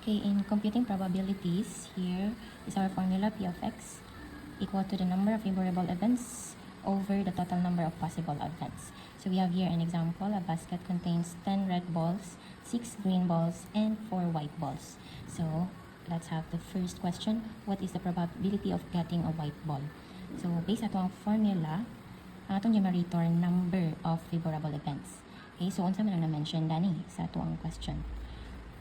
Okay, in computing probabilities, here is our formula P of x equal to the number of favorable events over the total number of possible events. So we have here an example. A basket contains 10 red balls, 6 green balls, and 4 white balls. So let's have the first question. What is the probability of getting a white ball? So based ato ang formula, ang atong numerator, number of favorable events. Okay, so unsa man ang na-mention dani sa ato ang question.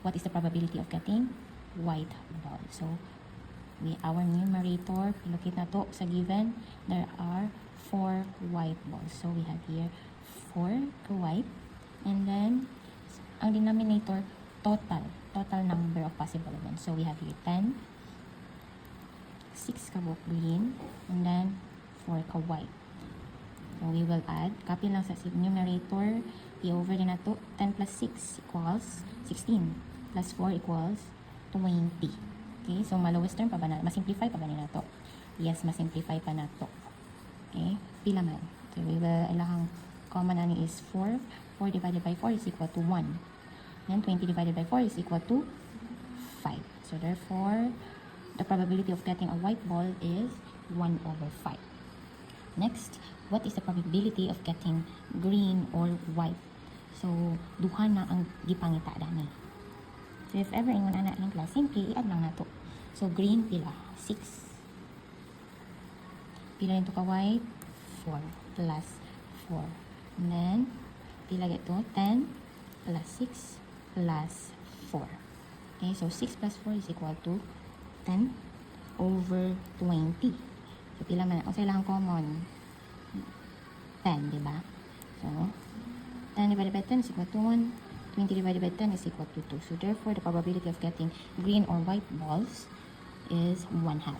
What is the probability of getting white ball? So our numerator, locate na to sa given, there are 4 white balls. So we have here 4 white, and then ang denominator, total number of possible events. So we have here 10, 6 ka green, and then 4 ka white. So we will add, copy lang sa numerator, i-over din na to, 10 plus 6 equals 16. Plus 4 equals 20. Okay, so malowest term pa ba na? Masimplify pa ba na to? Yes, masimplify pa na to. Okay, pila man. So we will, ilahang common na ni is 4. 4 divided by 4 is equal to 1. Then 20 divided by 4 is equal to 5. So therefore, the probability of getting a white ball is 1 over 5. Next, what is the probability of getting green or white? So, duha na ang gipangita dani. So, if ever ingon anak ng class, simply i-add lang na to. So, green pila? 6. Pila nito ka white? 4 plus 4. And then, pila ito? 10 plus 6 plus 4. Okay, so 6 plus 4 is equal to 10 over 20. So, pila man? O sa ilang common? 10, diba? So, 10 divided by 10 is equal to 1. 20 divided by 10 is equal to 2. So therefore, the probability of getting green or white balls is 1/2.